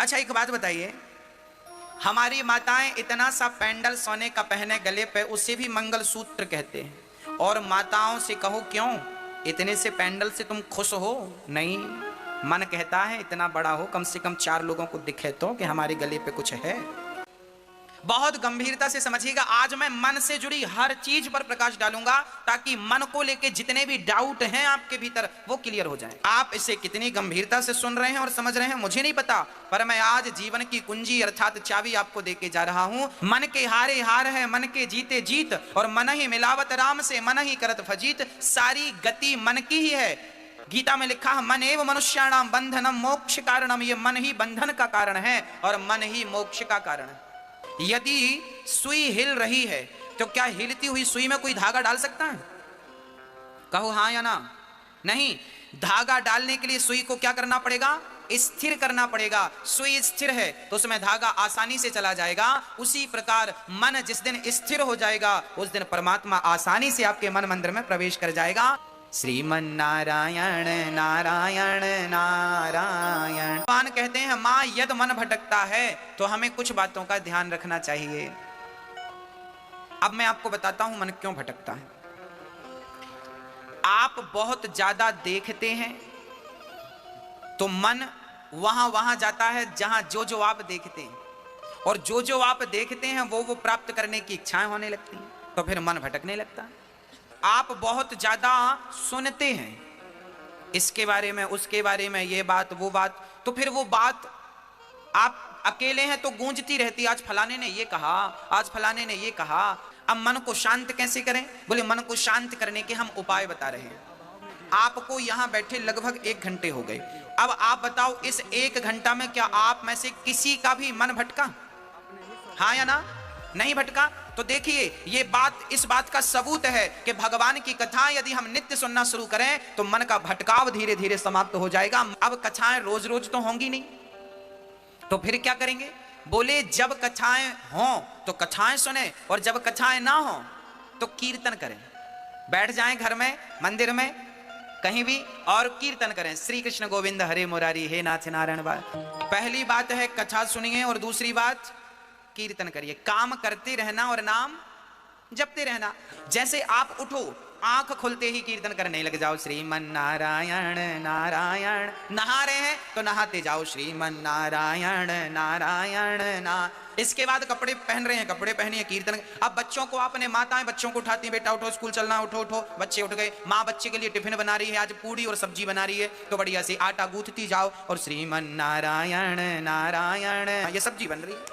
अच्छा एक बात बताइए, हमारी माताएं इतना सा पैंडल सोने का पहने गले पे, उसे भी मंगलसूत्र कहते हैं। और माताओं से कहो क्यों इतने से पैंडल से तुम खुश हो? नहीं, मन कहता है इतना बड़ा हो, कम से कम 4 लोगों को दिखे तो कि हमारे गले पे कुछ है। बहुत गंभीरता से समझिएगा, आज मैं मन से जुड़ी हर चीज पर प्रकाश डालूंगा ताकि मन को लेके जितने भी डाउट हैं आपके भीतर वो क्लियर हो जाएं। आप इसे कितनी गंभीरता से सुन रहे हैं और समझ रहे हैं मुझे नहीं पता, पर मैं आज जीवन की कुंजी अर्थात चाबी आपको देके जा रहा हूं। मन के हारे हार है, मन के जीते जीत, और मन ही मिलावत राम से, मन ही करत फजीत। सारी गति मन की ही है। गीता में लिखा है मन एव मनुष्याणाम बंधनम मोक्ष कारणम। ये मन ही बंधन का कारण है और मन ही मोक्ष का कारण है। यदि सुई हिल रही है तो क्या हिलती हुई सुई में कोई धागा डाल सकता है? कहो हाँ या ना? नहीं। धागा डालने के लिए सुई को क्या करना पड़ेगा? स्थिर करना पड़ेगा। सुई स्थिर है तो उसमें धागा आसानी से चला जाएगा। उसी प्रकार मन जिस दिन स्थिर हो जाएगा उस दिन परमात्मा आसानी से आपके मन मंदिर में प्रवेश कर जाएगा। श्रीमन नारायण नारायण नारायण। भगवान कहते हैं मां यद मन भटकता है तो हमें कुछ बातों का ध्यान रखना चाहिए। अब मैं आपको बताता हूं मन क्यों भटकता है। आप बहुत ज्यादा देखते हैं तो मन वहां वहां जाता है जहां जो जो आप देखते हैं, और जो जो आप देखते हैं वो प्राप्त करने की इच्छाएं होने लगती हैं, तो फिर मन भटकने लगता है। आप बहुत ज्यादा सुनते हैं इसके बारे में उसके बारे में, ये बात वो बात, तो फिर वो बात आप अकेले हैं तो गूंजती रहती। आज फलाने ने ये कहा, आज फलाने ने ये कहा। अब मन को शांत कैसे करें? बोले मन को शांत करने के हम उपाय बता रहे हैं। आपको यहां बैठे लगभग 1 घंटे हो गए। अब आप बताओ इस 1 घंटा में क्या आप में से किसी का भी मन भटका? हाँ या ना? नहीं भटका। तो देखिए ये बात, इस बात का सबूत है कि भगवान की कथा यदि हम नित्य सुनना शुरू करें तो मन का भटकाव धीरे धीरे समाप्त हो जाएगा। अब कथाएं रोज रोज तो होंगी नहीं, तो फिर क्या करेंगे? बोले जब कथाएं हों तो कथाएं सुने, और जब कथाएं ना हो तो कीर्तन करें। बैठ जाएं घर में, मंदिर में, कहीं भी, और कीर्तन करें श्री कृष्ण गोविंद हरे मुरारी हे नाथ नारायण। पहली बात है कथा सुनिए, और दूसरी बात कीर्तन करिए। काम करते रहना और नाम जपते रहना। जैसे आप उठो, आंख खुलते ही कीर्तन करने लग जाओ श्रीमन नारायण नारायण। नहा रहे हैं तो नहाते जाओ श्रीमन नारायण नारायण ना। इसके बाद कपड़े पहन रहे हैं, कपड़े पहनिए, कीर्तन। अब बच्चों को, आपने माताएं बच्चों को उठाती हैं, बेटा उठो स्कूल चलना, उठो उठो। बच्चे उठ गए, माँ बच्चे के लिए टिफिन बना रही है, आज पूड़ी और सब्जी बना रही है, तो बढ़िया से आटा गूंथती जाओ और श्रीमन नारायण नारायण। ये सब्जी बन रही है,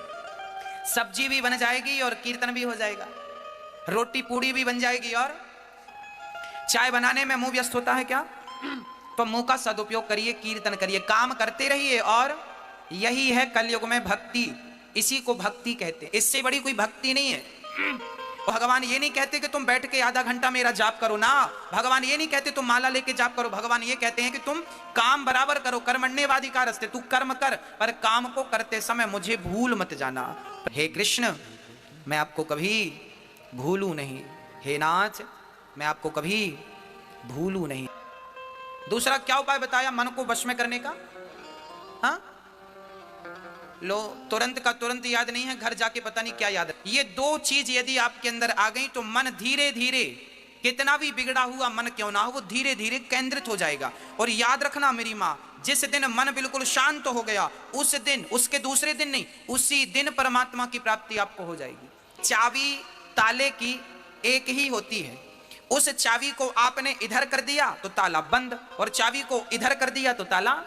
सब्जी भी बन जाएगी और कीर्तन भी हो जाएगा। रोटी पूड़ी भी बन जाएगी और चाय बनाने में मुंह व्यस्त होता है क्या? तो मुंह का सदुपयोग करिए, कीर्तन करिए, काम करते रहिए। और यही है कलयुग में भक्ति, इसी को भक्ति कहते हैं। इससे बड़ी कोई भक्ति नहीं है। भगवान ये नहीं कहते कि तुम बैठ के आधा घंटा मेरा जाप करो ना। भगवान ये नहीं कहते तुम माला लेके जाप करो। भगवान ये कहते हैं कि तुम काम बराबर करो। कर्मण्येवाधिकारस्ते, तू कर्म कर, पर काम को करते समय मुझे भूल मत जाना। हे कृष्ण मैं आपको कभी भूलू नहीं, हे नाथ मैं आपको कभी भूलू नहीं। दूसरा क्या उपाय बताया मन को वश में करने का? हाँ लो, तुरंत का तुरंत याद नहीं है, घर जाके पता नहीं क्या याद है। ये 2 चीज यदि आपके अंदर आ गई तो मन धीरे धीरे, कितना भी बिगड़ा हुआ मन क्यों ना हो, वो धीरे धीरे केंद्रित हो जाएगा। और याद रखना मेरी माँ, जिस दिन मन बिल्कुल शांत हो गया उस दिन, उसके दूसरे दिन नहीं, उसी दिन परमात्मा की प्राप्ति आपको हो जाएगी। चाबी ताले की एक ही होती है। उस चाबी को आपने इधर कर दिया तो ताला बंद, और चाबी को इधर कर दिया तो ताला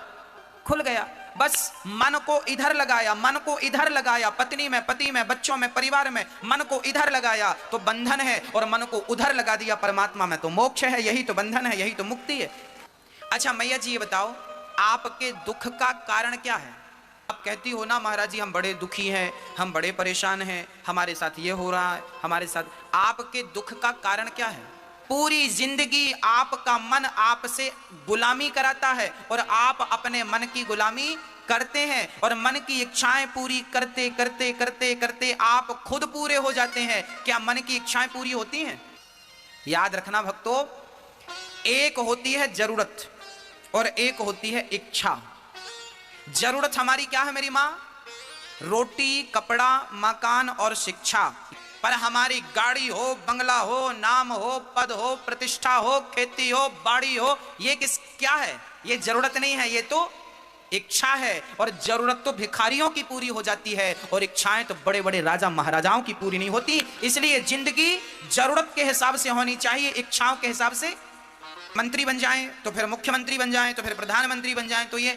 खुल गया। बस मन को इधर लगाया, मन को इधर लगाया, पत्नी में, पति में, बच्चों में, परिवार में, मन को इधर लगाया तो बंधन है, और मन को उधर लगा दिया परमात्मा में तो मोक्ष है। यही तो बंधन है, यही तो मुक्ति है। अच्छा मैया जी ये बताओ आपके दुख का कारण क्या है? आप कहती हो ना महाराज जी हम बड़े दुखी हैं, हम बड़े परेशान हैं, हमारे साथ ये हो रहा है, हमारे साथ। आपके दुख का कारण क्या है? पूरी जिंदगी आपका मन आपसे गुलामी कराता है और आप अपने मन की गुलामी करते हैं, और मन की इच्छाएं पूरी करते करते करते करते आप खुद पूरे हो जाते हैं। क्या मन की इच्छाएं पूरी होती हैं? याद रखना भक्तों, एक होती है जरूरत और एक होती है इच्छा। जरूरत हमारी क्या है मेरी माँ? रोटी, कपड़ा, मकान और शिक्षा। पर हमारी गाड़ी हो, बंगला हो, नाम हो, पद हो, प्रतिष्ठा हो, खेती हो, बाड़ी हो, ये क्या है? ये जरूरत नहीं है, ये तो इच्छा है। और जरूरत तो भिखारियों की पूरी हो जाती है और इच्छाएं तो बड़े बड़े राजा महाराजाओं की पूरी नहीं होती। इसलिए जिंदगी जरूरत के हिसाब से होनी चाहिए, इच्छाओं के हिसाब से। मंत्री बन जाएं तो फिर मुख्यमंत्री बन जाएं तो फिर प्रधानमंत्री बन जाएं, तो ये